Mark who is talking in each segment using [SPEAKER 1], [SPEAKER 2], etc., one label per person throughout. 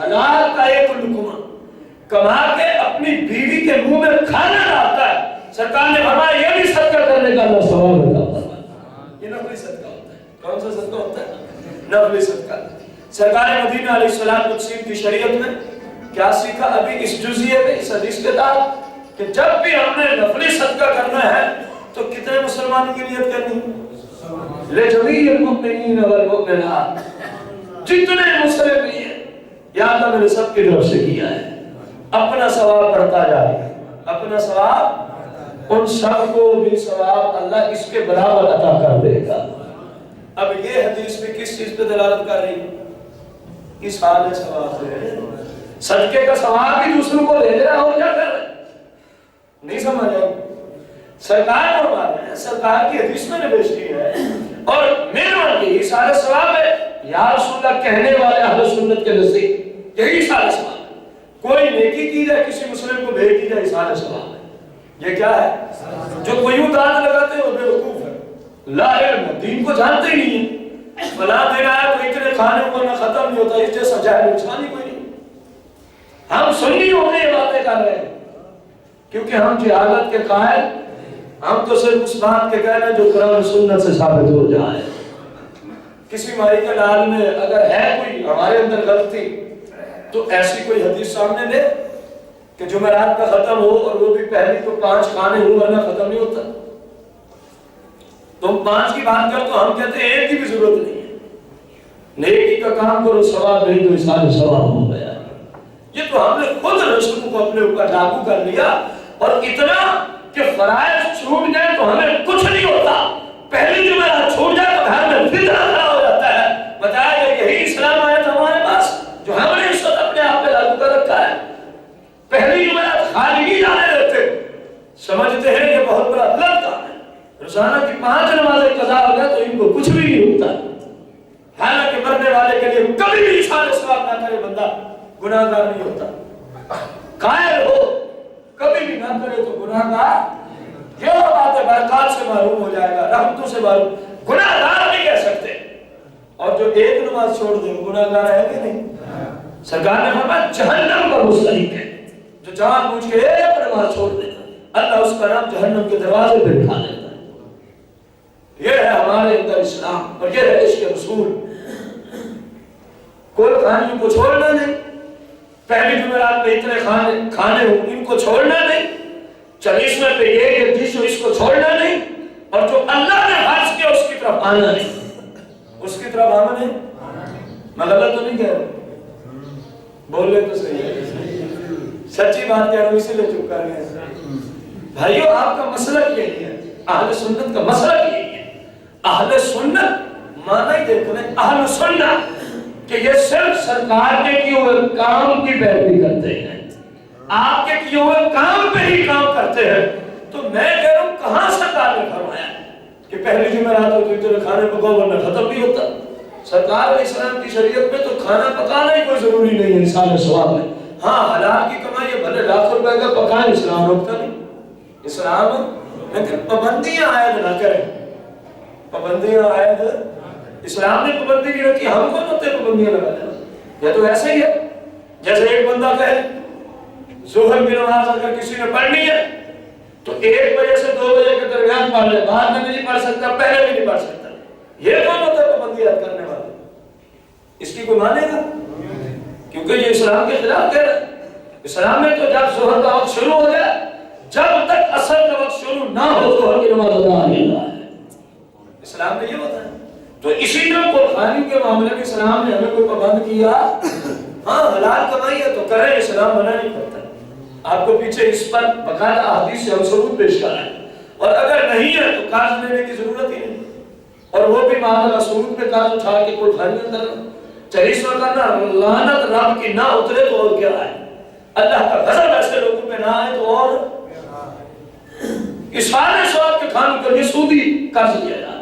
[SPEAKER 1] حلال کا ایک لقمہ کما کے اپنی بیوی کے منہ میں کھانا ڈالتا ہے، سرکار نے فرمایا یہ بھی صدقہ کرنے کا اللہ ثواب دیتا ہے۔ یہ نفلی صدقہ ہوتا ہے۔ کون سا صدقہ ہوتا ہے؟ نفلی صدقہ۔ سرکار مدینہ علیہ السلام کی شریعت میں کیا سیکھا ابھی اس جزئیے میں، اس حدیث کے تحت، کہ جب بھی ہم نے نفلی صدقہ کرنا ہے تو کتنے مسلمان کی نیت کرنی ہے؟ لجمیع المؤمنین والمؤمنات، جتنے مسلم بھی ہیں یا اللہ میں نے سب کی طرف سے کیا ہے، اپنا ثواب بڑھتا جائے گا، اپنا ثواب، ان سب کو بھی ثواب اللہ اس کے برابر عطا کر دے گا۔ اب یہ حدیث بھی کس چیز پہ دلالت کر رہی ہے؟ اس حال ثواب سے صدقے کا ثواب بھی دوسروں کو دے رہا ہو کیا کر رہے نہیں سمجھ آئے؟ سرکار فرما رہے ہیں، سرکار کی حدیث میں نے پیش کی ہے اور میرے یہی سارے ثواب ہے یا رسول اللہ کہنے والے اہل سنت کے نزدیک یہی سارے ثواب ہے۔ کوئی نیکی کی جائے، کسی مسلم کو بھیج دی جائے، سارے ثواب ہے۔ یہ کیا ہے؟ جو کوئی داد لگاتے ہیں وہ بے وقوف ہے، لا علم ہے، دین کو جانتے ہی نہیں ہے۔ فلاں دن آیا تو اتنے کھانے کو نہ ختم نہیں ہوتا، اس جیسا جاہل انسان ہی کوئی نہیں۔ ہم سنی ہونے یہ باتیں کر رہے ہیں کیونکہ ہم جہالت کے قائل، ہم تو صرف اس بات کے قائل ہیں جو قرآن سنت سے ثابت ہو جائے۔ کسی مائی کے لال میں اگر ہے کوئی ہمارے اندر غلطی تو ایسی کوئی حدیث سامنے دے کہ جمعرات کا ختم ہو اور وہ بھی پہلی تو 5 کھانے ہوں ورنہ ختم نہیں ہوتا۔ تم 5 کی بات کر تو ہم کہتے ہیں 1 کی بھی ضرورت نہیں ہے، نیکی کا کام کرو ثواب نہیں تو سارے ثواب ہو گیا۔ یہ تو ہم نے خود رسول کو اپنے اوپر لاگو کر لیا اور اتنا کہ فرائض چھوٹ جائے تو ہمیں کچھ نہیں ہوتا، پہلی جمعرات چھوٹ جائے تو گھر میں فتنہ کھڑا ہو جاتا ہے۔ بتایا کہ یہی اسلام آیا تھا ہمارے پاس جو ہم نے اس وقت اپنے آپ پہ لاگو کر رکھا ہے۔ پہلی جمعرات خالی نہیں جانے دیتے، سمجھتے ہیں یہ بہت بڑا غلط کام ہے۔ روزانہ کی 5 نمازیں قضا ہو گیا تو ان کو کچھ بھی نہیں ہوتا، حالانکہ مرنے والے کے لیے کبھی بھی اشارے ثواب نہ کرے بندہ گناہ گار نہیں ہوتا۔ قائل ہو کبھی بھی نہ کرے تو گناہ گار، یہ بات ہے برکات سے معلوم ہو جائے گا، رحمتوں سے معلوم، گناہ گار نہیں کہہ سکتے۔ اور جو 1 نماز چھوڑ دے وہ گناہ گار ہے کہ نہیں؟ سرکار نے فرمایا جہنم کا مستحق ہے جو جان بوجھ کے 1 نماز چھوڑ دے، اللہ اس کا نام جہنم کے دروازے پہ بٹھا دیتا ہے۔ یہ ہے ہمارے اندر اسلام اور یہ ہے عشق رسول۔ کوئی کھانیوں کو چھوڑنا نہیں، پہلی جمعرات میں اتنے کھانے ہوں ان کو چھوڑنا نہیں، 40ویں پہ یہ ڈش ہو اس کو چھوڑنا نہیں، اور جو اللہ نے فرض کیا اس کی طرف آنا نہیں، اس کی طرف آنا نہیں۔ میں غلط تو نہیں کہہ رہا؟ بول لے تو صحیح ہے، سچی بات کہہ رہا ہوں اسی لیے چپ کر گئے۔ بھائیو آپ کا مسلک یہی ہے، اہل سنت کا مسلک یہی ہے۔ اہل سنت مانا ہی دیکھو نا، اہل سنت کہ یہ صرف سرکار کے کیے ہوئے کام کی پیروی کرتے ہیں، آپ کے کیے ہوئے کام پہ ہی کام کرتے ہیں۔ تو میں کہہ رہا ہوں کہاں سرکار نے فرمایا کہ پہلی جمعرات کو اتنے کھانے پکاؤ ورنہ ختم نہیں ہوتا؟ سرکار علیہ السلام کی شریعت میں تو کھانا پکانا ہی کوئی ضروری نہیں ہے انسان ثواب میں۔ ہاں حلال کی کمائی ہے، بھلے لاکھ روپے کا پکائیں، اسلام روکتا نہیں۔ اسلام لیکن پابندیاں عائد نہ کریں، پابندیاں عائد، اسلام نے پابندی نہیں رکھی، ہم کون ہوتے پابندیاں لگا دیں؟ یہ تو ایسے ہی ہے جیسے ایک بندہ کہے ظہر کی نماز اگر کسی نے پڑھنی ہے تو 1 بجے سے 2 بجے کے درمیان پڑھ لے، بعد میں نہیں پڑھ سکتا، پہلے بھی نہیں پڑھ سکتا۔ یہ کون ہوتا ہے پابندی عائد کرنے والے؟ اس کی کوئی مانے گا؟ کیونکہ یہ اسلام کے خلاف کہہ رہا ہے۔ اسلام میں تو جب ظہر کا وقت شروع ہو جائے، جب تک عصر کا وقت شروع نہ ہو ظہر کی نماز ادا نہیں ہوتا ہے۔ اسلام میں یہ ہوتا ہے۔ تو اسی طرح قرآن کے معاملے میں اسلام نے ہمیں کوئی پابند کیا؟ ہاں حلال کمائی ہے تو کریں، اسلام منع نہیں کرتا۔ آپ کو پیچھے اس پر باقاعدہ احادیث سے ہم ثبوت پیش کر رہے ہیں، اور اگر نہیں ہے تو قرض لینے کی ضرورت ہی نہیں، اور وہ بھی معاملہ ثبوت پہ قرض اٹھا کے کوئی خالی اندر 40واں کرنا، لعنت رب کی نہ اترے تو اور کیا ہے؟ اللہ کا غضب ایسے لوگوں پہ نہ آئے تو اور اس سارے ثواب کے کھانوں کے لیے سودی قرض لیا جا رہا ہے۔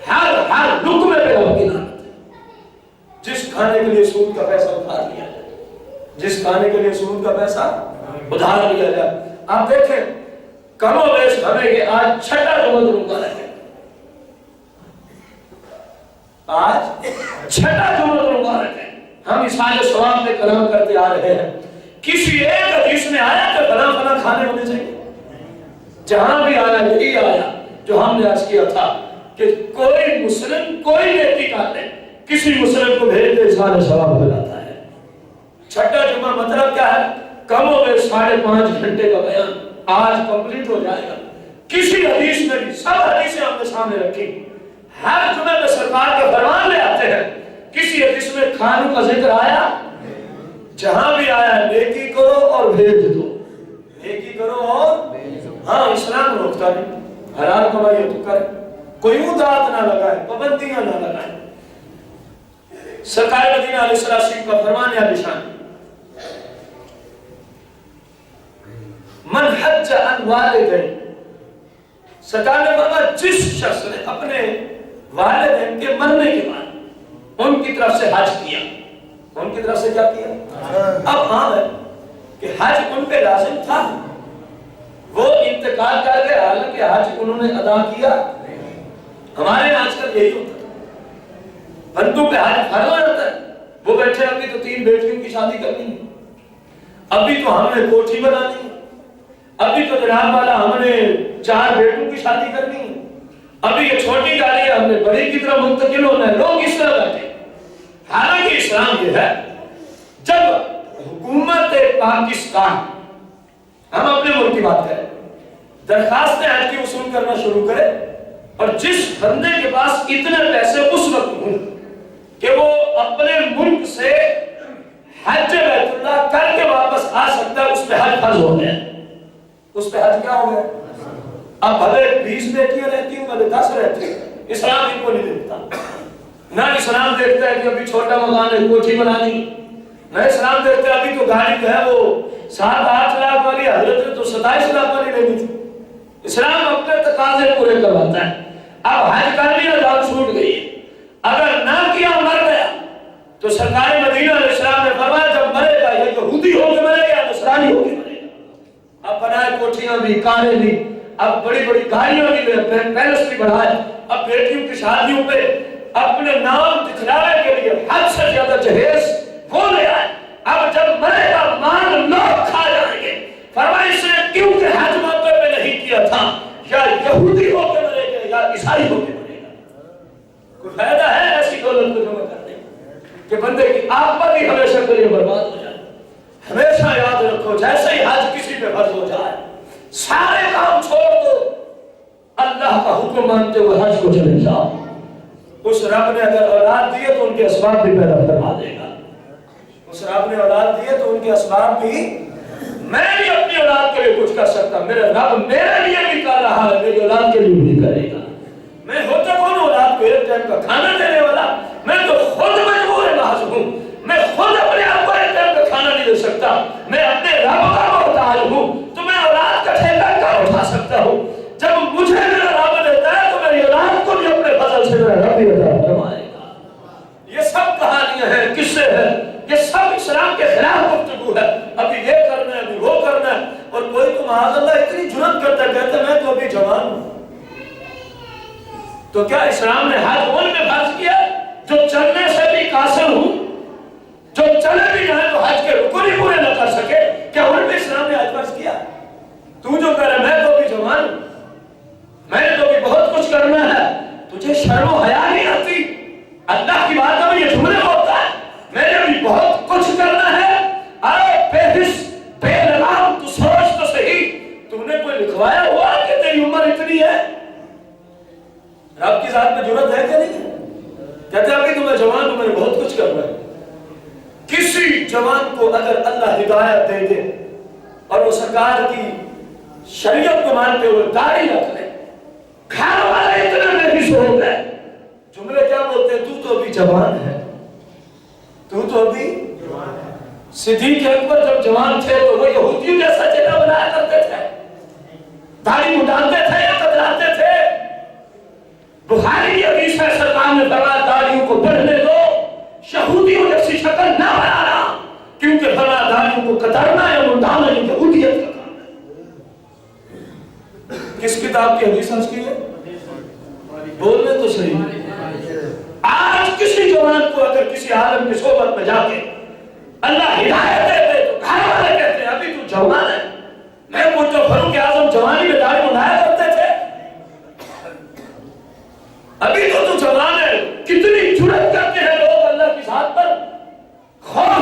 [SPEAKER 1] ہر لقمے پہ رب کی لعنت ہے۔ جس کھانے کے لیے سود کا پیسہ ادھار لیا جائے، جس کھانے کے لیے سود کا پیسہ ادھار لیا جائے، آپ دیکھیں کم و بیش ہمیں یہ آج 6واں جمعہ روزہ رکھے، آج 6واں جمعہ روزہ رکھے، ہم اسحاق ثواب میں کلام کرتے آ رہے ہیں. کسی ایک حدیث میں آیا کہ فلاں فلاں کھانے ہونے چاہیے؟ جہاں بھی آیا یہی آیا جو ہم نے عرض کیا تھا کہ کوئی مسلم کوئی نیکی کام ہے کسی مسلم کو بھیج دے اسحاق ثواب ہو جاتا ہے. چھٹا جمعہ مطلب کیا ہے؟ کم ہو گئے 5.5 گھنٹے کا بیان آج کمپلیٹ ہو جائے گا. کسی حدیث میں بھی سب حدیثیں ہم نے سامنے رکھی. ہر جمعے میں سرکار کا فرمان لے آتے ہیں. کسی حدیث میں کھانوں کا ذکر آیا؟ جہاں بھی آیا نیکی کرو اور بھیج دو. نیکی کرو اور ہاں اسلام روکتا نہیں. حلال کمائی تو کرے, کوئی دانت نہ لگائے, پابندیاں نہ لگائے. سرکار مدینہ علیہ السلام کا فرمان ہے نشان من حج عن والدین. سرکار نے فرمایا جس شخص نے اپنے والدین کے مرنے کے بعد ان کی طرف سے حج کیا. ان کی طرف سے کیا کیا؟ اب ہاں ہے کہ حج ان پہ لازم تھا, وہ انتقال کر گئے حالانکہ حج انہوں نے ادا کیا. ہمارے آج کل یہی ہوتا ہے, بندوں پہ حج فرض ہو جاتا ہے. وہ بیٹھے ابھی تو 3 بیٹیوں کی شادی کرنی ہے, ابھی تو ہم نے کوٹھی بنانی ہے, ابھی تو جناب والا ہم نے 4 بیٹوں کی شادی کرنی ہے, ابھی یہ چھوٹی گاڑی ہے ہم نے بڑی کی طرف منتقل ہونا ہے. لوگ اس طرح بیٹھے. حالانکہ اسلام یہ ہے جب حکومت پاکستان, ہم اپنے ملک کی بات کریں, درخواست حج کی وصول کرنا شروع کرے اور جس بندے کے پاس اتنے پیسے اس وقت ہوں کہ وہ اپنے ملک سے حج بیت اللہ کر کے واپس آ سکتا ہے, اس پہ حج فرض ہو گیا. اس پہ حج کیا ہو گیا؟ اب بھلے 20 بیٹیاں رہتی ہوں بھلے 10 رہتی ہیں, اسلام ان کو نہیں دیکھتا. نہ اسلام دیکھتا ہے کہ ابھی چھوٹا مکان ہے کوٹھی بنانی, نہ اسلام دیکھتا ہے ابھی تو گاڑی جو ہے وہ 7-8 لاکھ والی, حضرت نے تو 27 لاکھ والی لینی تھی. اسلام اپنے تقاضے پورے کرواتا ہے. اب حج کر لیا جان چھوٹ گئی, اگر نہ کیا مر گیا تو سرکار مدینہ علیہ السلام نے فرمایا جب مرے گا یا یہودی ہو کے مرے گا یا نصرانی ہو کے مرے گا. اب بنائے کوٹھیاں بھی, کاریں بھی, اب بڑی بڑی گاڑیاں بھی, پیلس بھی بڑھائے. اب بیٹیوں کی شادیوں پہ اپنے نام دکھلانے کے لیے حد سے زیادہ جہیز وہ لے آئے. اب جب مرے گا مال لوگ کھا جائیں گے. فرمایا اس نے کیونکہ حج موقع پہ نہیں کیا تھا, یا یہودی ہو کے مرے گا یا عیسائی ہو کے مرے گا. کوئی فائدہ ہے ایسی دولت کو جمع کرنے کہ بندے کی عاقبت ہی ہمیشہ کے لیے برباد ہو جائے. ہمیشہ یاد رکھو جیسے ہی حج کسی پہ فرض ہو جائے سارے کام چھوڑ دو, اللہ کا حکم مانتے ہوئے حج کو چلے جاؤ. اس رب نے اگر اولاد دیے تو ان کے اسباب بھی پیدا فرما دے گا. اس رب نے اولاد دیے تو ان کے اسباب بھی, میں بھی اپنی اولاد کے لیے کچھ کر سکتا, میرا رب میرے لیے بھی کر رہا ہے, میری اولاد کے لیے بھی کرے گا. میں ہوتا کون اولاد کو ایک ٹائم کا کھانا دینے والا, میں تو خود مجبور محض ہوں. میں خود اپنے آپ کو ایک ٹائم کا کھانا نہیں دے سکتا, میں اپنے رب کا محتاج ہوں, تو میں اولاد کا ٹھیکہ کہاں اٹھا سکتا ہوں؟ جب مجھے میرا رب دیتا ہے تو میری اولاد کو بھی اپنے فضل سے میرا رب ہی عطا فرمائے گا. یہ سب کہانیاں ہیں, قصے ہیں, یہ سب اسلام کے خلاف گفتگو ہے. ابھی یہ کرنا ہے, ابھی وہ کرنا ہے, اور کوئی تو معاذ اللہ اتنی جرأت کرتا ہے, کہتا ہے میں تو ابھی جوان ہوں. تو کیا اسلام نے حج ان میں فرض کیا جو چلنے سے بھی قاصر ہوں, جو چلے بھی جائیں تو حج کے رکن ہی پورے نہ کر سکے, کیا ان میں اسلام نے حج فرض کیا؟ تو جو کہہ رہا میں تو ابھی جوان ہوں, میں نے تو ابھی بہت کچھ کرنا ہے, تجھے شرم و حیا نہیں آتی؟ اللہ کی بات میں یہ جملے ہوتا ہے میں نے ابھی بہت کچھ کرنا ہے. ارے بے حس بے لگام, تو سوچ تو صحیح, تم نے کوئی لکھوایا ہوا کہ تیری عمر اتنی ہے؟ رب کی ذات میں جرأت ہے کہ نہیں؟ کہتے ہیں ابھی تو میں جوان ہوں, میں نے بہت کچھ کرنا ہے. کسی جوان کو اگر اللہ ہدایت دے دے اور وہ سرکار کی شریعت کو مانتے ہوئے داڑھی رکھ لے, گھر والے اتنے بے حس ہو گئے, جملے کیا بولتے ہیں, تو ابھی جوان ہے, تو ابھی صدیق اکبر جب جوان تھے تو وہ یہودیوں جیسا چہرہ بنایا کرتے تھے, داڑھی مڈاتے تھے یا کتراتے تھے. بخاری کی حدیث ہے سرکار نے فرمایا داڑھیوں کو بڑھنے دو, یہودیوں جیسی شکل نہ بنانا, کیونکہ فرمایا داڑھیوں کو کترنا یا مڈانا یہ یہودیت کا کام ہے. کس کتاب کی حدیث سمجھ کی ہے؟ بولنے تو صحیح. آج کسی جوان کو اگر کسی عالم کی صحبت میں جا کے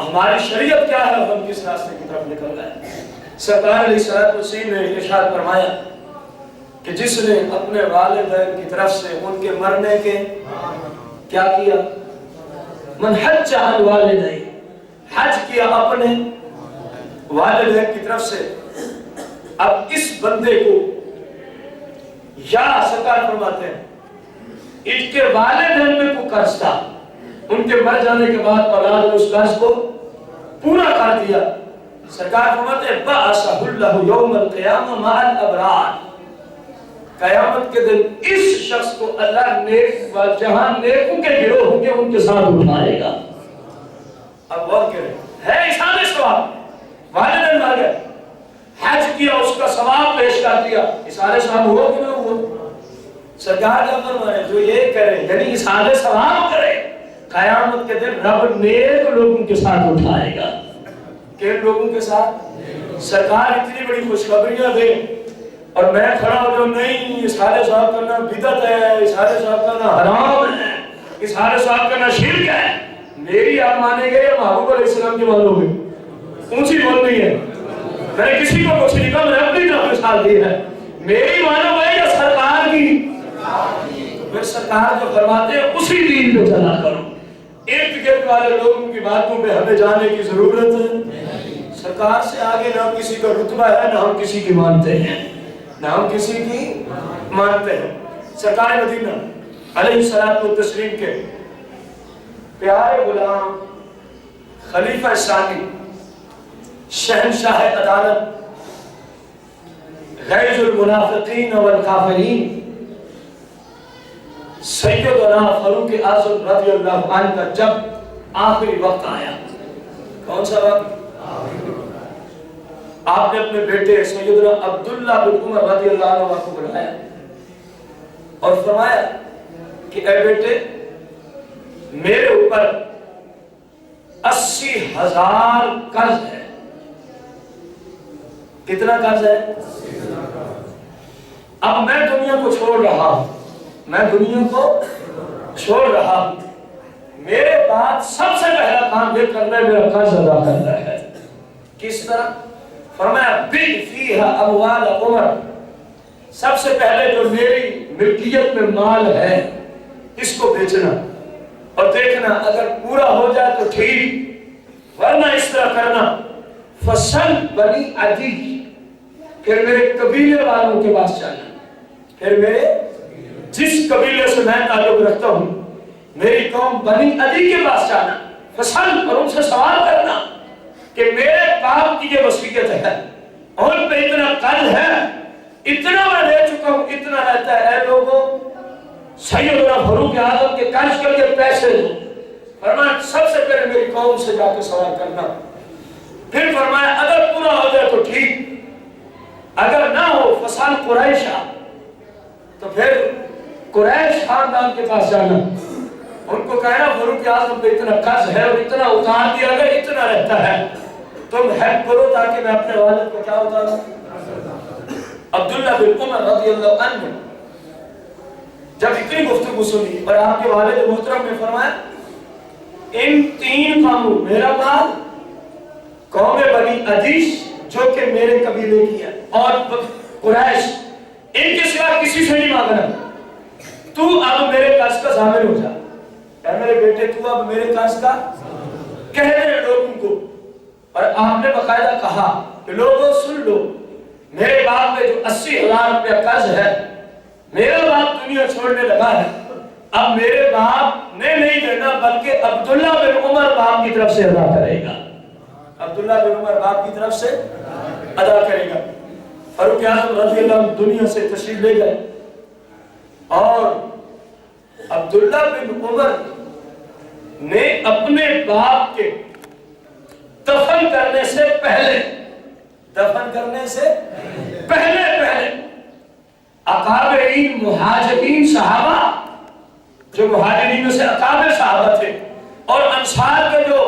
[SPEAKER 1] ہماری شریعت کیا ہے، ہم کس راستے کی طرف نکل رہے ہیں۔ سرکار علیہ الصلوۃ والسلام نے ارشاد فرمایا کہ جس نے اپنے والدین کی طرف سے ان کے مرنے کے کیا کیا، من حج عن والدین، حج کیا اپنے والدین کی طرف سے۔ اب اس بندے کو یا سرکار فرماتے ہیں ان کے والدین میں کوئی قرض تھا، ان کے مر جانے کے بعد اولاد نے اس قرض کو پورا کر دیا، سرکار فرماتے ہیں بَعَثَهُ اللَّهُ يَوْمَ الْقِيَامَةِ مَعَ الْأَبْرَارِ، قیامت کے دن اس شخص کو اللہ نیک و جہان نیکوں کے گروہ کے ان کے ساتھ اٹھائے گا۔ اب غور کریں، ہے احسان ثواب، والدین مر گئے، حج کیا، اس کا ثواب پیش کر دیا، احسان ثواب ہوا کہ نہ ہوا؟ سرکار جب فرمائے جو یہ کرے یعنی احسان ثواب کرے، قیامت کے دن رب نیک لوگوں کے ساتھ اٹھائے گا۔ کن لوگوں کے ساتھ؟ سرکار اتنی بڑی خوشخبریاں دے اور میں کھڑا ہو جاؤں نہیں اظہار ثواب کرنا بدعت ہے، اظہار ثواب کرنا حرام ہے، اظہار ثواب کرنا شرک ہے، میری آپ مانیں گے یا محبوب علیہ السلام کی مانو گے؟ اونچی بولنی ہے، میں نے کسی کو کچھ نہیں کہا، میں نے اپنی طرف مثال دی ہے، میری مانو گے یا سرکار کی؟ پھر سرکار جو فرماتے ہیں اسی دین پہ چلا کرو۔ ارد گرد والے لوگوں کی باتوں پہ ہمیں جانے کی ضرورت ہے؟ سرکار سے آگے نہ کسی کا رتبہ ہے، نہ ہم کسی کی مانتے ہیں، نہ ہم کسی کی مانتے ہیں۔ سرکار مدینہ علیہ الصلوۃ والتسلیم کے پیارے غلام خلیفہ ثانی، شہنشاہ عدالت، غیظ المنافقین والکافرین، سیدنا فاروق اعظم رضی اللہ عنہ کا جب آخری وقت آیا، کون سا وقت؟ آپ نے اپنے بیٹے سیدنا عبداللہ بن عمر رضی اللہ عنہ کو بلایا اور فرمایا کہ اے بیٹے میرے اوپر 80,000 قرض ہے۔ کتنا قرض ہے؟ اب میں دنیا کو چھوڑ رہا ہوں، میں دنیا کو چھوڑ رہا ہوں، میرے بعد سب سے پہلا کام یہ کرنا ہے میرا قرض ادا کرنا ہے۔ کس طرح؟ فرمایا بِعْ فِيهَا أَمْوَالَ عُمَرَ، سب سے پہلے جو میری ملکیت میں مال ہے اس کو بیچنا اور دیکھنا اگر پورا ہو جائے تو ٹھیک، ورنہ اس طرح کرنا فَصَلْ بَنِي عَدِي، پھر میرے قبیلے والوں کے پاس جانا، پھر میرے جس قبیلے سے میں تعلق رکھتا ہوں میری قوم بنی عدی کے پاس جانا، فصل اور ان سے سوال کرنا کہ میرے باپ کی یہ وصیت ہے، ان پہ اتنا قرض ہے، اتنا میں دے چکا ہوں، اتنا رہتا ہے، اے لوگوں سیدنا فاروق اعظم کے قرض کے لیے پیسے دو۔ فرمایا سب سے پہلے میری قوم سے جا کے سوال کرنا، پھر فرمایا اگر پورا ہو جائے تو ٹھیک، اگر نہ ہو فصل قریشہ، تو پھر قریش خاندان کے پاس جانا، ان کو کہنا فاروق اعظم پہ اتنا قرض ہے اور اتنا اتار دیا گیا، اتنا رہتا ہے، تم ہیلپ کرو تاکہ میں اپنے والد کو کیا اتاروں۔ عبداللہ بن عمر رضی اللہ عنہ جب اتنی گفتگو سنی اور آپ کے والد محترم نے فرمایا ان 3 کاموں، میرا مال، قوم بنی عدیش جو کہ میرے قبیلے کی ہے اور قریش، ان کے سوا کسی سے نہیں مانگنا، تو اب میرے قرض کا ضامن ہو جا، اے میرے بیٹے تو اب میرے قرض کا کہنے لوگوں کو۔ اور آپ نے باقاعدہ کہا کہ لوگوں سن لو، میرے باپ میں جو 80,000 روپیہ قرض ہے، میرا باپ دنیا چھوڑنے لگا ہے، اب میرے باپ نے نہیں دینا بلکہ عبداللہ بن عمر باپ کی طرف سے ادا کرے گا، عبداللہ بن عمر باپ کی طرف سے ادا کرے گا۔ فاروق اعظم رضی اللہ عنہ دنیا سے تشریف لے گئے اور عبداللہ بن عمر نے اپنے باپ کے دفن کرنے سے پہلے اکابرین مہاجرین صحابہ، جو مہاجرین میں سے اکابر صحابہ تھے اور انصار کے جو